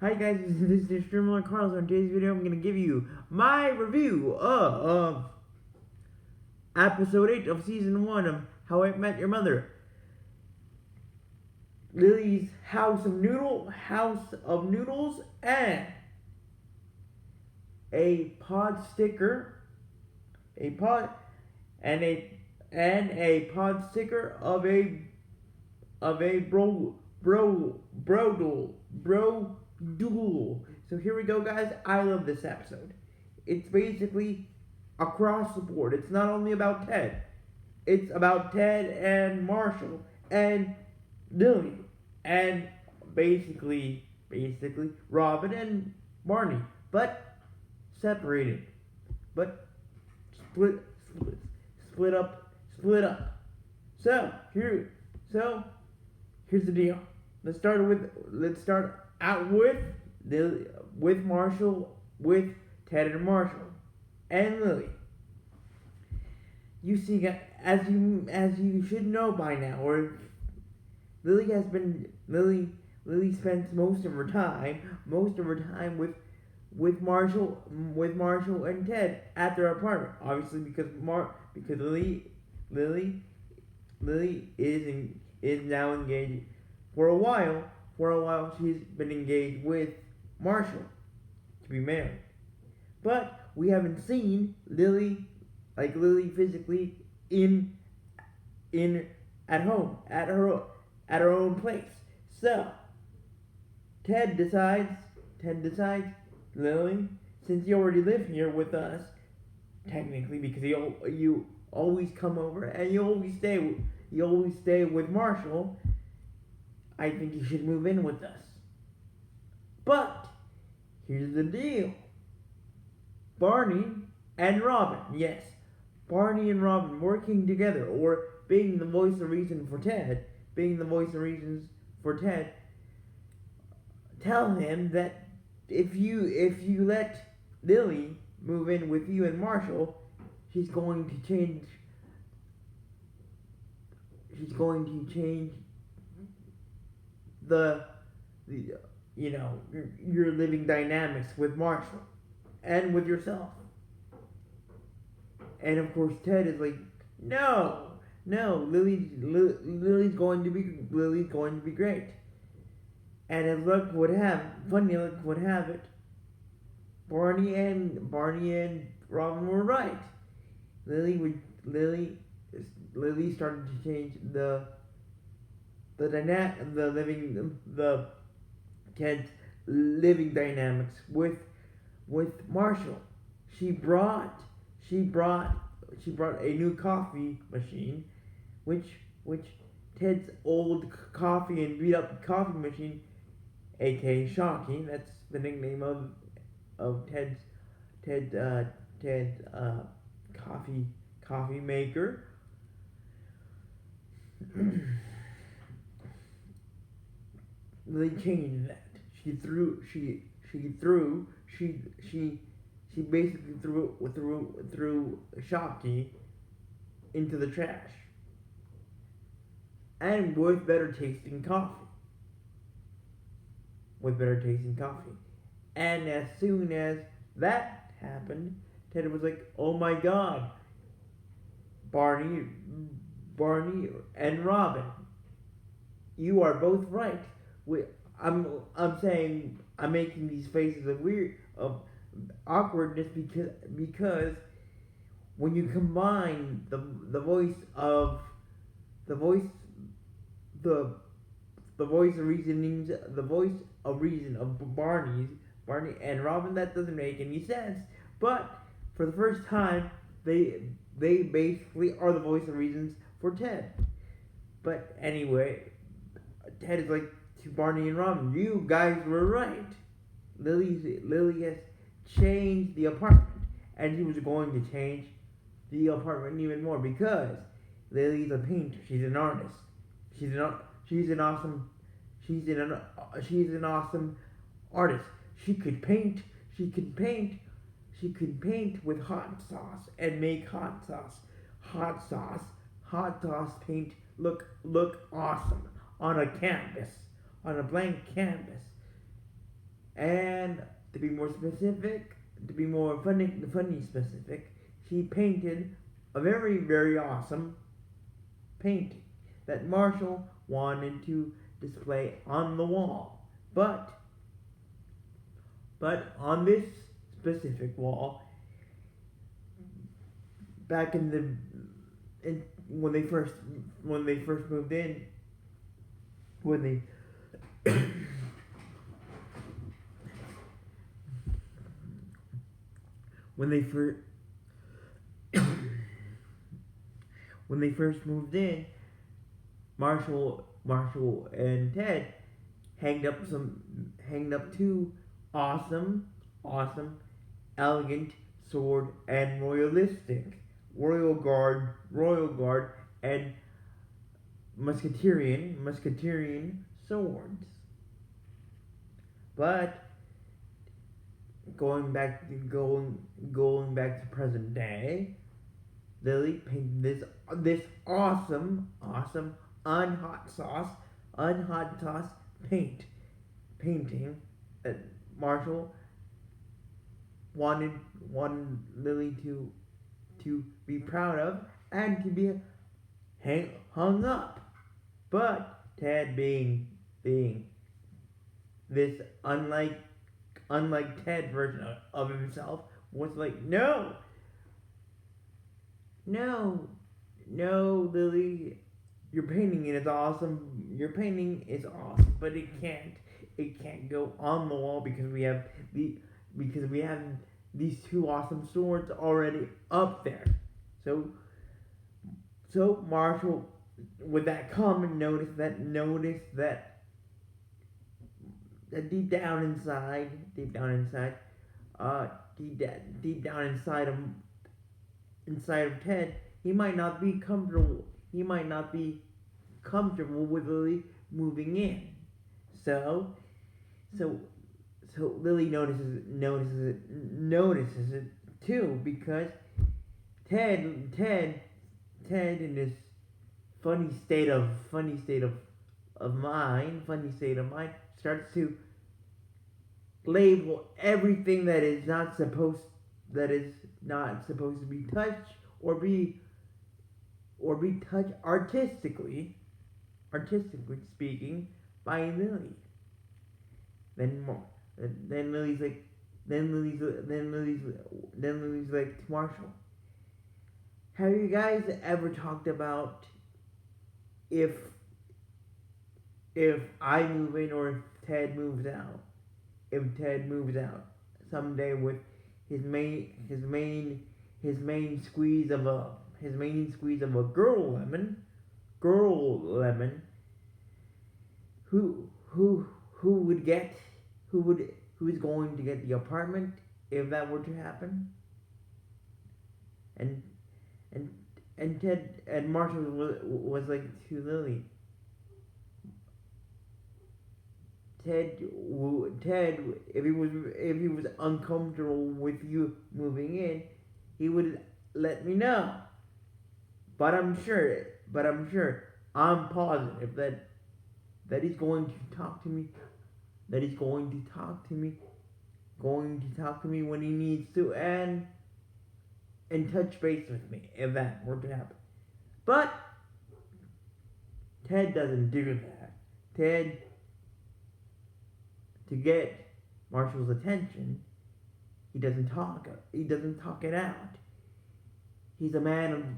Hi guys, this is Streamer Carlos. On today's video, I'm gonna give you my review of episode 8 of season 1 of How I Met Your Mother. Lily's House of Noodles, and a pod sticker, a pod, and a pod sticker of a bro duel. So here we go, guys. I love this episode. It's basically across the board. It's not only about Ted. It's about Ted and Marshall and Lily and basically Robin and Barney, but separated, but split, split, split up. So here, so here's the deal. Let's start out with Marshall, with Ted and Marshall and Lily. You see, as you should know by now, or Lily spends most of her time with Marshall and Ted at their apartment. Obviously, because Lily is now engaged for a while. For a while, she's been engaged with Marshall to be married, but we haven't seen Lily physically in in at home at her own place. So Ted decides Lily, since you already live here with us, technically because you always come over and you always stay with Marshall, I think you should move in with us. But here's the deal. Barney and Robin, yes, Barney and Robin working together, or being the voice of reason for Ted, tell him that if you let Lily move in with you and Marshall, she's going to change. She's going to change the your living dynamics with Marshall and with yourself. And of course, Ted is like, no, Lily's going to be great. And as luck would have, funny luck would have it, Barney and Robin were right. Lily started to change the Ted's living dynamics with Marshall. She brought she brought a new coffee machine, which Ted's old coffee and beat up coffee machine, aka Shocky. That's the nickname of Ted's coffee maker. They changed that. She basically threw Shocky into the trash, and with better tasting coffee. And as soon as that happened, Ted was like, "Oh my God, Barney, Barney and Robin, you are both right. We, I'm saying I'm making these faces of awkwardness because when you combine the voice of the voice the the voice of reasonings the voice of reason of Barney and Robin, that doesn't make any sense. But for the first time, they basically are the voice of reasons for Ted. But anyway, Ted is like to Barney and Robin, you guys were right. Lily has changed the apartment, and she was going to change the apartment even more because Lily's a painter. She's an artist. She's an she's an awesome she's an awesome artist. She could paint. She could paint. She could paint with hot sauce and make hot sauce paint look awesome on a canvas, on a blank canvas. And to be more specific, to be more funny specific, she painted a very awesome painting that Marshall wanted to display on the wall. But on this specific wall, back in when they first moved in, when they when they first when they first moved in, Marshall and Ted hanged up two awesome, elegant sword and royal guard and musketeerian swords. But going back to present day, Lilly painted this awesome unhot sauce painting that Marshall wanted Lilly to be proud of and to be hung up. But Ted, being this unlike Ted version of himself, was like, no, Lilly, your painting is awesome, but it can't go on the wall because we have these two awesome swords already up there. So Marshall, with that comment, noticed that deep down inside of Ted, he might not be comfortable with Lily moving in. So Lily notices it too, because Ted in this funny state of mind starts to label everything that is not supposed to be touched or be touched artistically speaking by Lily. Then Lily's like to Marshall, have you guys ever talked about if I move in or if Ted moves out? If Ted moves out someday with his main squeeze of a girl lemon, who's going to get the apartment if that were to happen? And Ted and Marshall was like to Lily, Ted, if he was uncomfortable with you moving in, he would let me know. But I'm positive that he's going to talk to me. That he's going to talk to me when he needs to, and touch base with me if that were to happen. But Ted doesn't do that. Ted, to get Marshall's attention, he doesn't talk it out. He's a man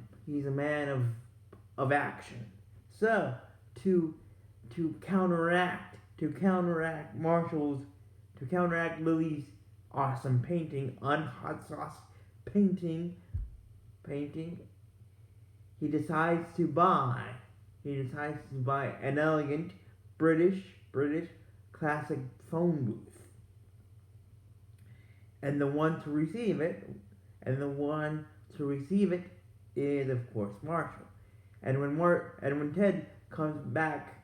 of action. So to counteract Lily's awesome painting, hot sauce painting, he decides to buy an elegant British classic phone booth. And the one to receive it is, of course, Marshall. And when Ted comes back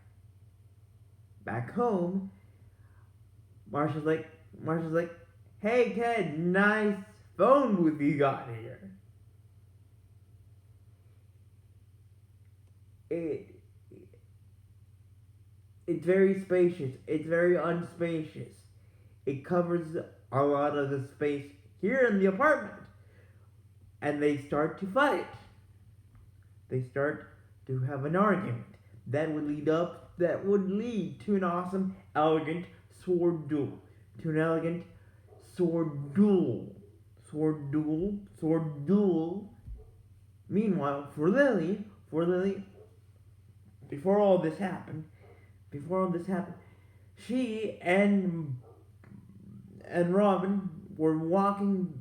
home, Marshall's like, hey Ted, nice phone booth you got here. It's very spacious. It's very unspacious. it covers a lot of the space here in the apartment. And they start to fight. They start to have an argument that would lead to an awesome, elegant sword duel. To an elegant sword duel. Sword duel. Sword duel. Meanwhile, for Lilly, before all this happened, she and Robin were walking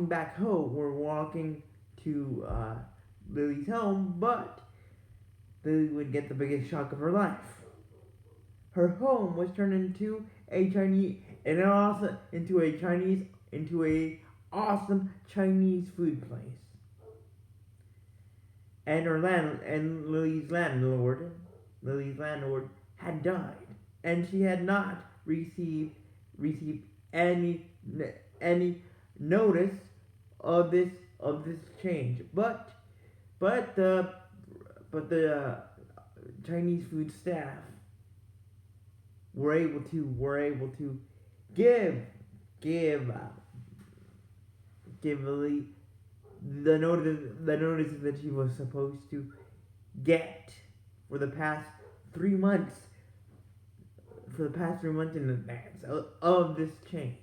back home. Were walking to Lily's home, but Lily would get the biggest shock of her life. Her home was turned into a awesome Chinese food place. And Lily's landlord had died, and she had not received any notice of this change. But the Chinese food staff were able to give Lily the notices that she was supposed to get for the past 3 months. For the past 3 months in advance of this change.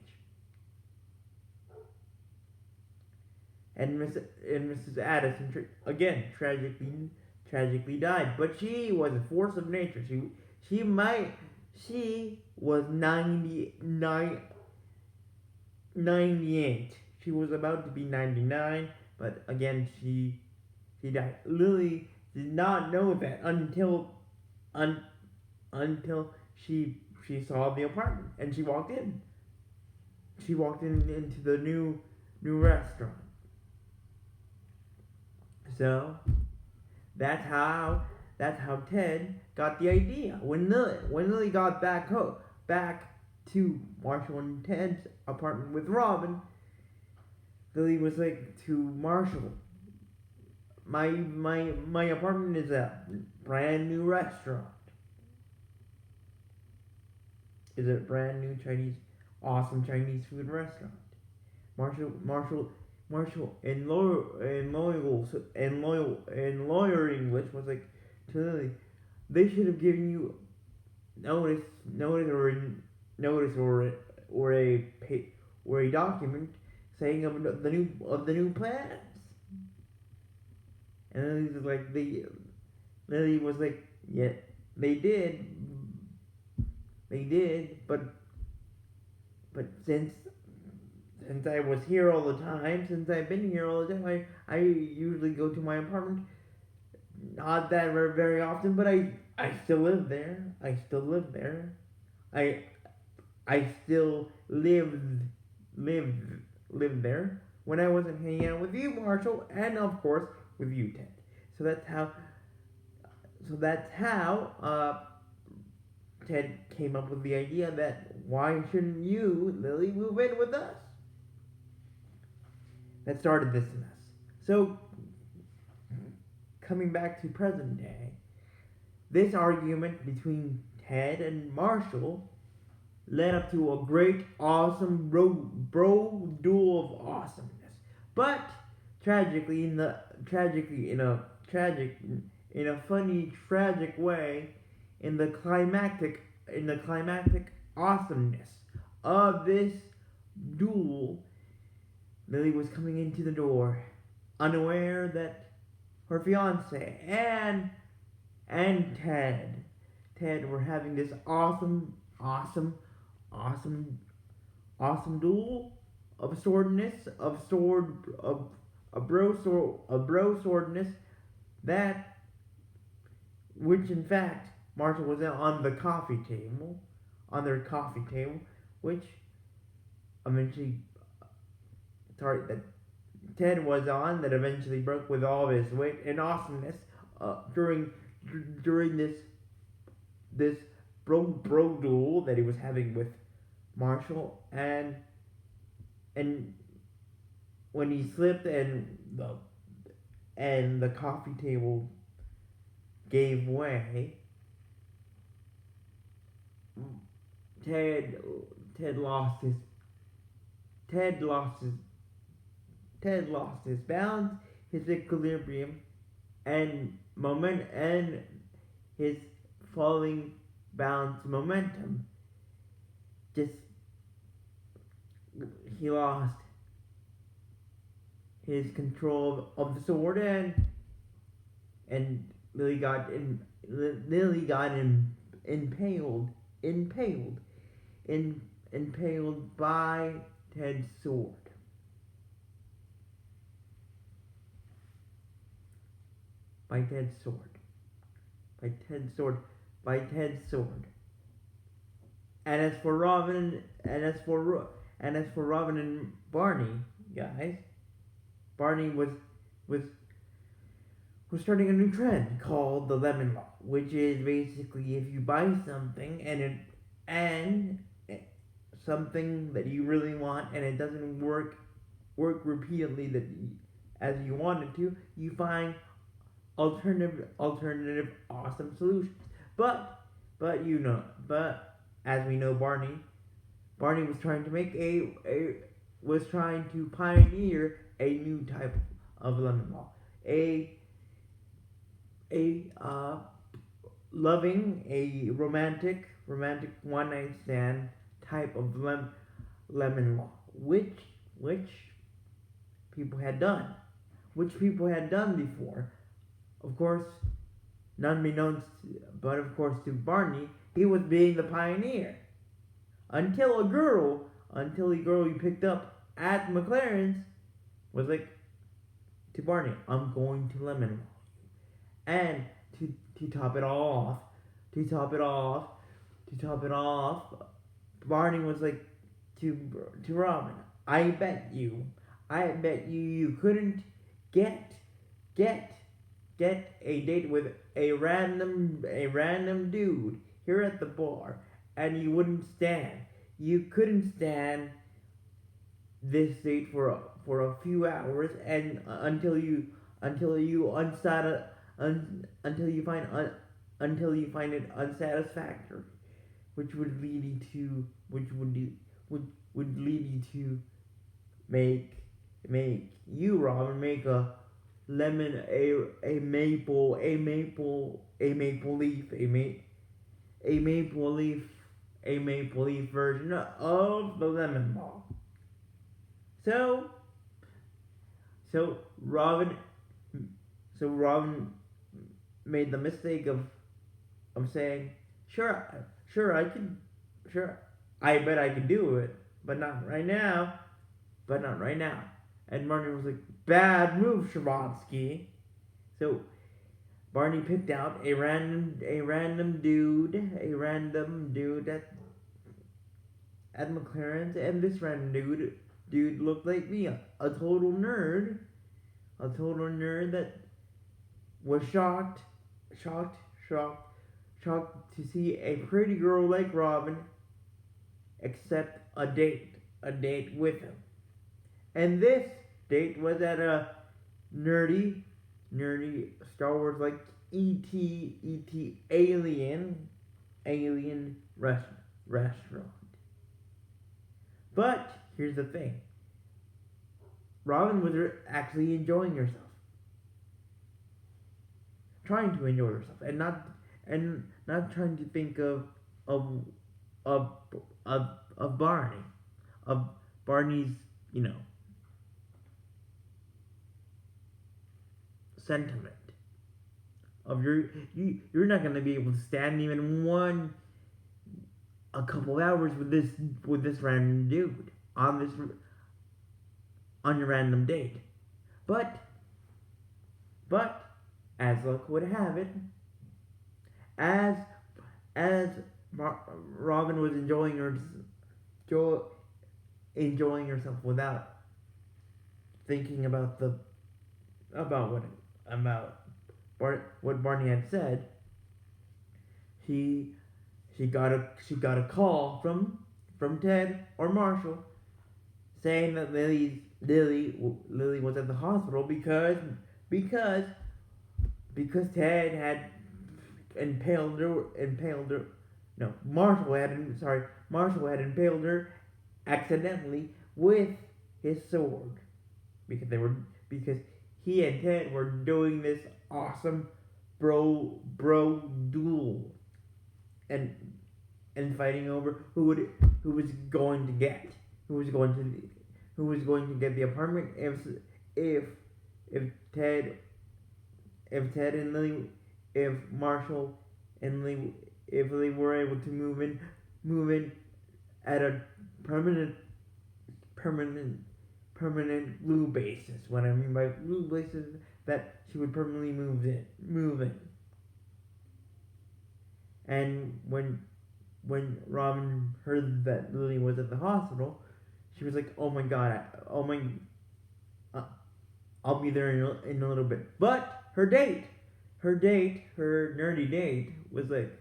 And Mrs. Addison again tragically died, but she was a force of nature. She was 98. She was about to be 99, but again she died. Lily did not know that until she saw the apartment and she walked in. She walked into the new restaurant. So that's how Ted got the idea. When Lily got back to Marshall and Ted's apartment with Robin, Lily was like to Marshall, my apartment is a brand new restaurant. Is a brand new awesome Chinese food restaurant. Marshall in lawyer English was like to Lily, they should have given you notice or a document saying of the new plans. And Lily was like, yeah, they did, but since I was here all the time, since I've been here all the time, I usually go to my apartment, not that very often, but I still live there. I still lived there. I still lived there when I wasn't hanging out with you, Marshall, and of course with you, Ted. So that's how Ted came up with the idea that why shouldn't you, Lily, move in with us? That started this mess. So, coming back to present day, this argument between Ted and Marshall led up to a great, awesome bro duel of awesomeness. But tragically, in a funny, tragic way, in the climactic awesomeness of this duel, Lily was coming into the door, unaware that her fiance and Ted were having this awesome duel of bro swordness, that which in fact Marshall was on their coffee table, which eventually that Ted was on, that eventually broke with all of his weight and awesomeness during this bro duel that he was having with Marshall, and when he slipped and the coffee table gave way, Ted Ted lost his Ted lost his Ted lost his balance, his equilibrium, and his falling balance momentum. Just he lost his control of the sword, and Lilly got impaled impaled impaled by Ted's sword. By Ted's sword. By Ted's sword. By Ted's sword. And as for Robin and Barney, guys, Barney was starting a new trend called the lemon law, which is basically if you buy something and something that you really want and it doesn't work repeatedly as you want it to, you find alternative awesome solutions. But as we know, Barney was trying to pioneer a new type of lemon law, a loving, a romantic one night stand type of lemon law, which people had done, before. Of course, unbeknownst, but of course to Barney, he was being the pioneer. Until a girl he picked up at McLaren's was like to Barney, I'm going to lemon law. And to top it all off, Barney was like to Robin, I bet you couldn't get a date with a random dude here at the bar, and you couldn't stand this date for a few hours, and until you find it unsatisfactory, which would lead you to make you, Robin, make a lemon a maple leaf version of the lemon law. So Robin made the mistake of saying, I bet I can do it, but not right now. And Barney was like, bad move, Shabonsky. So Barney picked out a random dude at McLaren's, and this random dude looked like me, a total nerd that was shocked to see a pretty girl like Robin accept a date with him. And this date was at a nerdy Star Wars like E.T. alien restaurant. But here's the thing. Robin was actually enjoying herself. Trying to enjoy herself, and not trying to think of Barney, of Barney's, sentiment of you're not gonna be able to stand even a couple of hours with this random dude on your random date, but as luck would have it, as Robin was enjoying herself without thinking about what Barney had said, she got a call from Ted or Marshall saying that Lily was at the hospital because Ted had impaled her no, Marshall had impaled her accidentally with his sword because he and Ted were doing this awesome bro duel and fighting over who was going to get who was going to get the apartment if if Ted and Lily, if Marshall and Lily, if they were able to move in at a permanent blue basis. What I mean by blue basis is that she would permanently move in. And when Robin heard that Lily was at the hospital, she was like, "Oh my god, I'll be there in a little bit." But her nerdy date was like,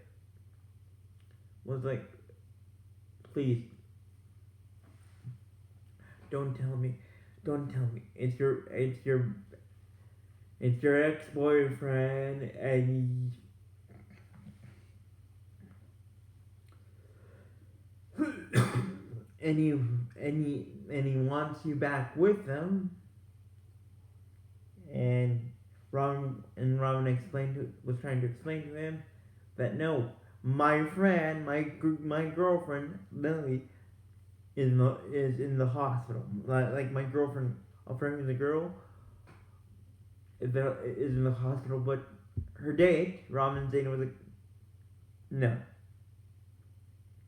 "Please, don't tell me, it's your ex-boyfriend and." And he wants you back with them, and Robin was trying to explain to him that no, my girlfriend Lily is in the hospital. Like my girlfriend, a friend who's a girl, is in the hospital, but her date, Robin's date, was like, no.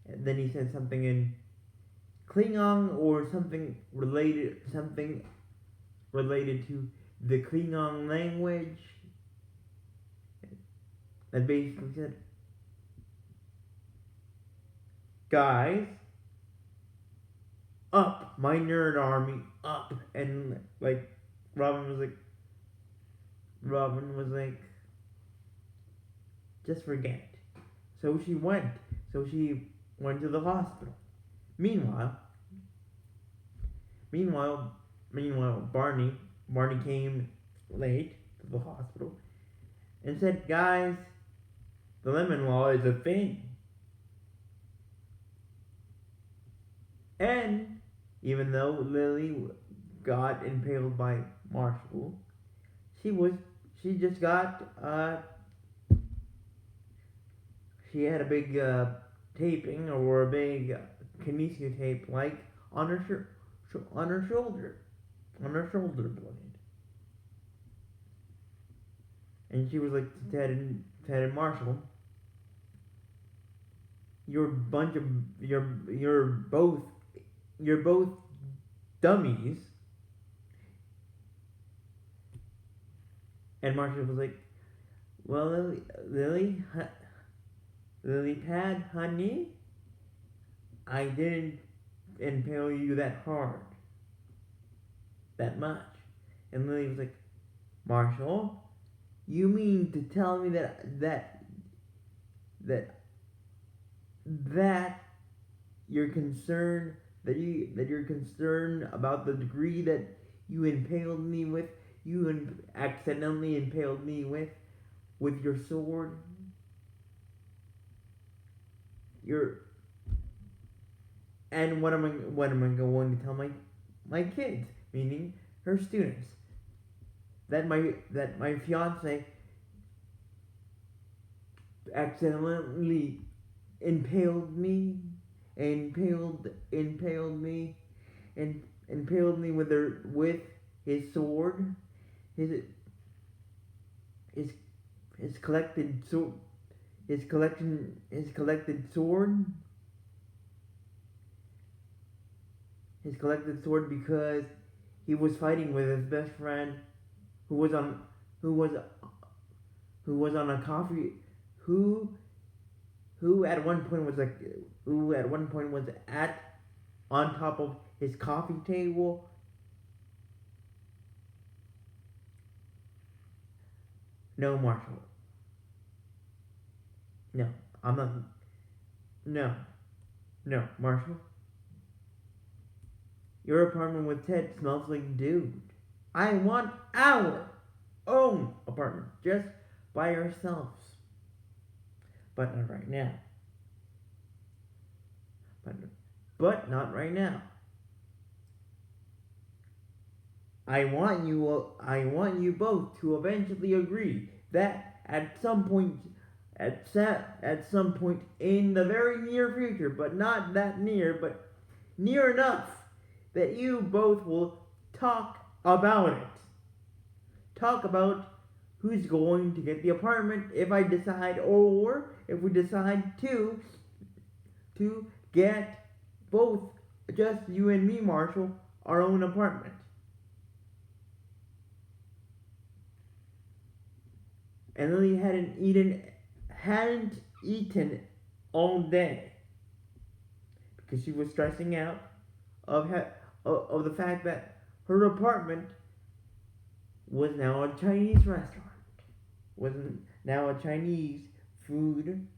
And then he said something in Klingon or something related to the Klingon language that basically said, "Guys, up, my nerd army, up." And like Robin was like, "Just forget." So she went to the hospital. Meanwhile, Barney came late to the hospital and said, "Guys, the lemon law is a thing." And even though Lily got impaled by Marshall, she just got she had a big taping or a big kinesio tape on her shoulder blade, and she was like to Ted and Marshall, "You're both dummies." And Marshall was like, "Well, Lily Pad, honey, I didn't impale you that much." And Lily was like, "Marshall, you mean to tell me that you're concerned about the degree that you impaled me with, accidentally impaled me with your sword? And what am I going to tell my kids, meaning her students, that my fiance accidentally impaled me with his sword, his collected sword, because he was fighting with his best friend who was on a coffee who at one point was on top of his coffee table." No, Marshall. No, I'm not. No, Marshall. Your apartment with Ted smells like dude. I want our own apartment, just by ourselves. But not right now. but not right now. I want you both to eventually agree that at some point in the very near future, but not that near, but near enough that you both will talk about it. Talk about who's going to get the apartment if I decide, or if we decide to get both, just you and me, Marshall, our own apartment. And Lily hadn't eaten all day because she was stressing out of the fact that her apartment was now a Chinese restaurant. Was now a Chinese food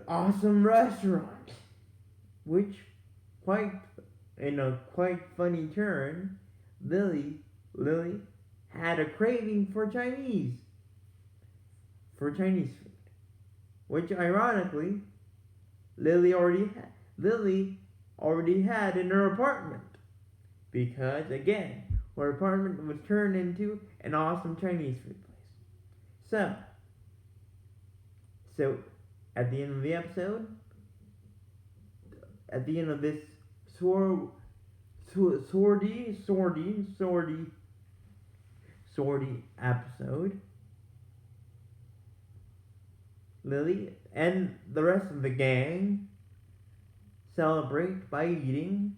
awesome restaurant, which, in a quite funny turn, Lily had a craving for Chinese food, which ironically Lily already had in her apartment, because again her apartment was turned into an awesome Chinese food place. So at the end of the episode, at the end of this sortie episode, Lily and the rest of the gang celebrate by eating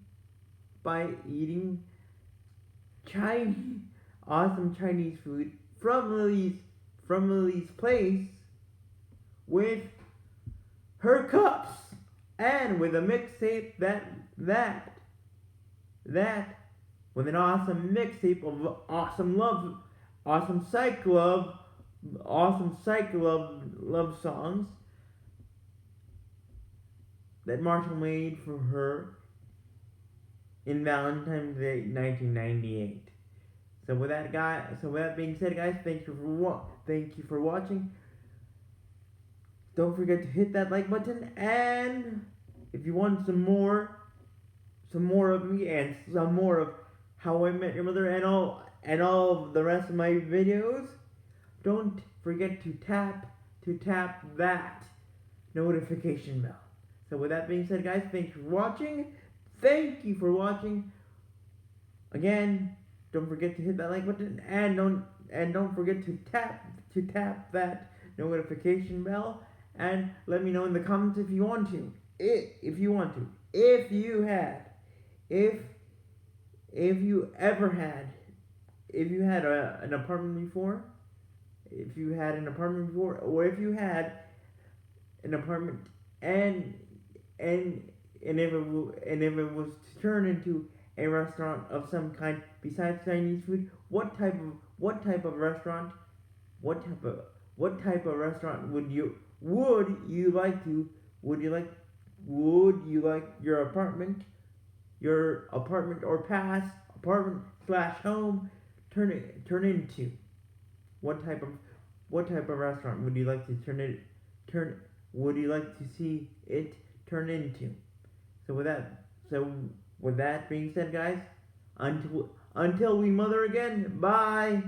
awesome Chinese food from Lily's place with her cups and with a mixtape with an awesome mixtape of awesome psych love songs that Marshall made for her in Valentine's Day 1998. So with that being said, guys, thank you for watching. Don't forget to hit that like button, and if you want some more of me and some more of How I Met Your Mother and all of the rest of my videos, don't forget to tap that notification bell. So with that being said, guys, thank you for watching. Thank you for watching. Again, don't forget to hit that like button, and don't forget to tap that notification bell, and let me know in the comments if you want to. If you had an apartment before, or if you had an apartment and if it was to turn into a restaurant of some kind besides Chinese food, what type of restaurant would you like your apartment or past apartment / home turn into? What type of restaurant would you like to would you like to see it turn into? So with that being said, guys, until we mother again, bye.